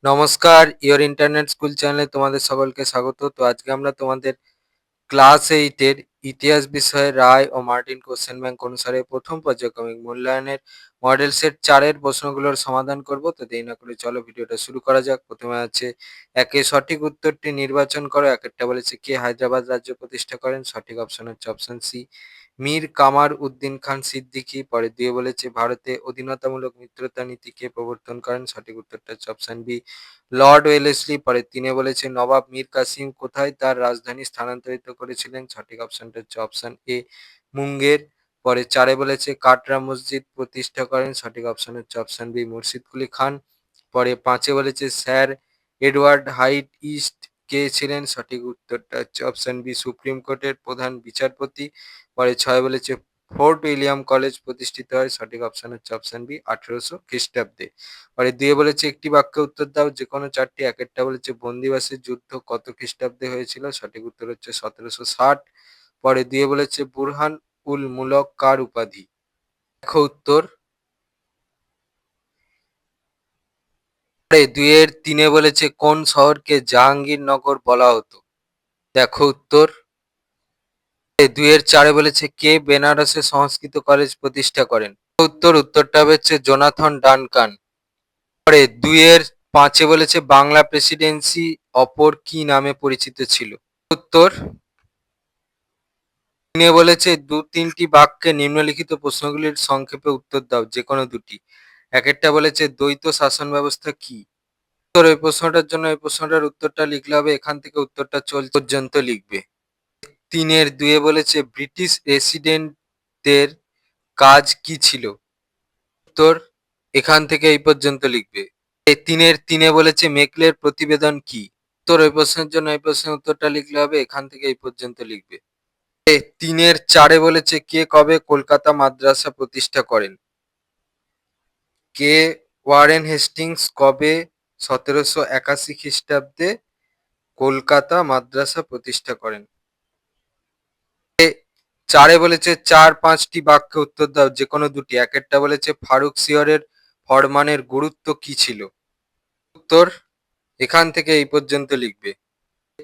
নমস্কার, your internet school চ্যানেলে তোমাদের সকলকে স্বাগত। তো আজকে আমরা তোমাদের ক্লাস 8 এর ইতিহাস বিষয়ে রায় ও মার্টিন কোশ্চেন ব্যাংক অনুসারে প্রথম পর্যায়ক্রমিক মূল্যায়নের মডেল সেট 4 এর প্রশ্নগুলোর সমাধান করব। তো দেরি না করে চলো ভিডিওটা শুরু করা যাক। প্রথমে আছে একে সঠিক উত্তরটি নির্বাচন করো। একটা বলেছে কে হায়দ্রাবাদ রাজ্য প্রতিষ্ঠা করেন? সঠিক অপশন হচ্ছে অপশন সি, মীর কামার উদ্দিন খান সিদ্দিকী। পরে দিয়ে বলেছে ভারতে অধীনতামূলক মিত্রতা নীতি কে প্রবর্তন করেন? সঠিক উত্তরটা হচ্ছে অপশন বি, লর্ড ওয়েলেসলি। পরে তিনে বলেছে নবাব মীর কাসিম কোথায় তার রাজধানী স্থানান্তরিত করেছিলেন? সঠিক অপশনটা হচ্ছে অপশন এ, মুঙ্গের। পরে চারে বলেছে কাটরা মসজিদ প্রতিষ্ঠা করেন? সঠিক অপশন হচ্ছে অপশন বি, মুর্শিদ কুলি খান। পরে পাঁচে বলেছে স্যার এডওয়ার্ড হাইট ইস্ট কে ছিলেন? সঠিক উত্তরটা হচ্ছে অপশন বি, সুপ্রিম কোর্টের প্রধান বিচারপতি। পরে ছয় বলেছে ফোর্ট উইলিয়াম কলেজ প্রতিষ্ঠিত হয়? সঠিক অপশন হচ্ছে অপশন বি, 1800 খ্রিস্টাব্দে। পরে দিয়ে বলেছে একটি বাক্যে উত্তর দাও, যে কোনো চারটি। এক একটা বলেছে বন্দিবাসের যুদ্ধ কত খ্রিস্টাব্দে হয়েছিল? সঠিক উত্তর হচ্ছে 1760। পরে দিয়ে বলেছে বুরহান উল মুলক কার উপাধি? দেখো উত্তর। পরে দুইয়ের তিনে বলেছে কোন শহরকে জাহাঙ্গীরনগর বলা হতো? দেখো উত্তর। দুইয়ের চারে বলেছে কে বেনারসে সংস্কৃত কলেজ প্রতিষ্ঠা করেন? উত্তরটা হচ্ছে জোনাথন ডানকান। পরে দুইয়ের পাঁচে বলেছে বাংলা প্রেসিডেন্সি অপর কি নামে পরিচিত ছিল? উত্তর। তিনে বলেছে দু তিনটি বাক্যে নিম্নলিখিত প্রশ্নগুলির সংক্ষেপে উত্তর দাও, যে কোনো দুটি। এক একটা বলেছে দ্বৈত শাসন ব্যবস্থা কি? উত্তর, এই প্রশ্নটার জন্য এই প্রশ্নটার উত্তরটা লিখলে হবে এখান থেকে উত্তরটা চল পর্যন্ত লিখবে। তিনের দুয়ে বলেছে ব্রিটিশ রেসিডেন্টদের কাজ কি ছিল? উত্তর, এখান থেকে এই পর্যন্ত লিখবে। তিনের তিনে বলেছে মেকলের প্রতিবেদন কি? উত্তর, এই প্রশ্নের জন্য এই প্রশ্নের উত্তরটা লিখলে হবে এখান থেকে এই পর্যন্ত লিখবে। তিনের চারে বলেছে কে কবে কলকাতা মাদ্রাসা প্রতিষ্ঠা করেন? কে ওয়ারেন হেস্টিংস কবে 1781 খ্রিস্টাব্দে কলকাতা মাদ্রাসা প্রতিষ্ঠা করেন? চারে বলেছে চার পাঁচটি বাক্যে উত্তর দাও, যে কোনো দুটি। এক একটা বলেছে ফারুক সিয়রের ফরমানের গুরুত্ব কি ছিল? উত্তর, এখান থেকে এই পর্যন্ত লিখবে।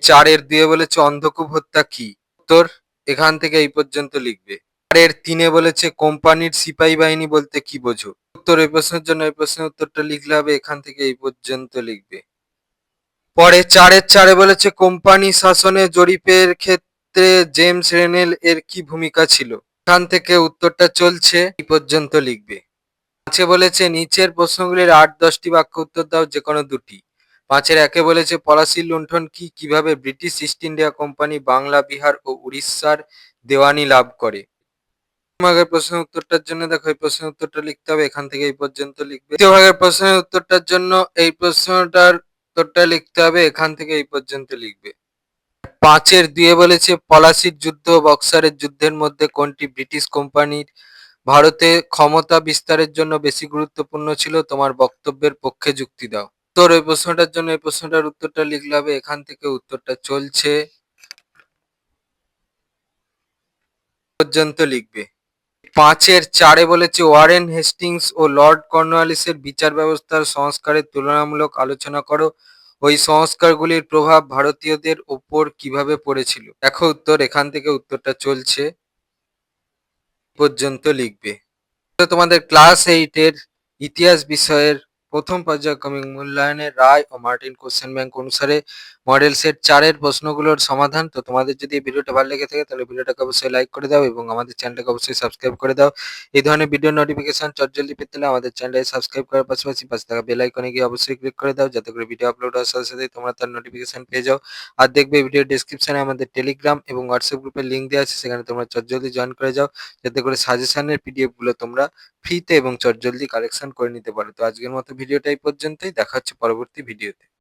চারের দুয়ে বলেছে অন্ধকূপ হত্যা কি? উত্তর, এখান থেকে এই পর্যন্ত লিখবে। চারের তিনে বলেছে কোম্পানির সিপাহী বাহিনী বলতে কি বোঝো? উত্তর, এই প্রশ্নের জন্য এই প্রশ্নের উত্তরটা লিখলে হবে এখান থেকে এই পর্যন্ত লিখবে। পরে চারের চারে বলেছে কোম্পানি শাসনে জরিপের ক্ষেত্রে জেমস রেনেল এর কি ভূমিকা ছিল? এখান থেকে উত্তরটা চলছে এই পর্যন্ত লিখবে। পাঁচে বলেছে নিচের প্রশ্নগুলির 8-10টি বাক্য উত্তর দাও, যে কোনো দুটি। পাঁচের একে বলেছে পলাশির লুণ্ঠন কি? কিভাবে British East India company Bangla, Bihar ও উড়িষ্যার দেওয়ানি লাভ করে? ভাগের প্রশ্নের উত্তরটার জন্য দেখো এই প্রশ্নের উত্তরটা লিখতে হবে এখান থেকে এই পর্যন্ত লিখবে। দ্বিতীয় ভাগের প্রশ্নের উত্তরটার জন্য এই প্রশ্নটার উত্তরটা লিখতে হবে এখান থেকে এই পর্যন্ত লিখবে। পাঁচের দুয়ে বলেছে পলাশির যুদ্ধ ও বক্সারের যুদ্ধের মধ্যে কোনটি ব্রিটিশ কোম্পানির ভারতে ক্ষমতা বিস্তারের জন্য বেশি গুরুত্বপূর্ণ ছিল? তোমার বক্তব্যের পক্ষে যুক্তি দাও। তোর ওই প্রশ্নটার জন্য এই প্রশ্নটার উত্তরটা লিখলে হবে এখান থেকে উত্তরটা চলছে পর্যন্ত লিখবে। পাঁচের চারে বলেছে ওয়ারেন হেস্টিংস ও লর্ড কর্নওয়ালিসের বিচার ব্যবস্থার সংস্কারের তুলনামূলক আলোচনা করো। ওই সংস্কারগুলির প্রভাব ভারতীয়দের ওপর কিভাবে পড়েছিল? দেখো উত্তর, এখান থেকে উত্তরটা চলছে পর্যন্ত লিখবে। তোমাদের ক্লাস 8 এর ইতিহাস বিষয়ের প্রথম পর্যায়ক্রমিক মূল্যায়নের রায় ও মার্টিন কোশ্চেন ব্যাংক অনুসারে মডেল সেট 4 এর প্রশ্নগুলোর সমাধান। তো তোমাদের যদি এই ভিডিওটা ভালো লেগে থাকে তাহলে ভিডিওটাকে অবশ্যই লাইক করে দাও এবং আমাদের চ্যানেলটাকে অবশ্যই সাবস্ক্রাইব করে দাও। এই ধরনের ভিডিও নোটিফিকেশন চটজলদি পেতে হলে আমাদের চ্যানেলটাকে সাবস্ক্রাইব করার পাশাপাশি পাশে থাকা বেল আইকনে গিয়ে অবশ্যই ক্লিক করে দাও, যাতে করে ভিডিও আপলোড হওয়ার সাথে সাথে তোমরা তার নোটিফিকেশন পেয়ে যাও। আর দেখবে ভিডিও ডেসক্রিপশনে আমাদের টেলিগ্রাম এবং হোয়াটসঅ্যাপ গ্রুপের লিঙ্ক দেওয়া আছে, সেখানে তোমরা চটজলদি জয়েন করে যাও, যাতে করে সাজেশনের পিডিএফ গুলো তোমরা ফ্রিতে এবং চটজলদি কালেকশন করে নিতে পারো। তো আজকের মতো ভিডিওটা এই পর্যন্তই। দেখা হচ্ছে পরবর্তী ভিডিওতে।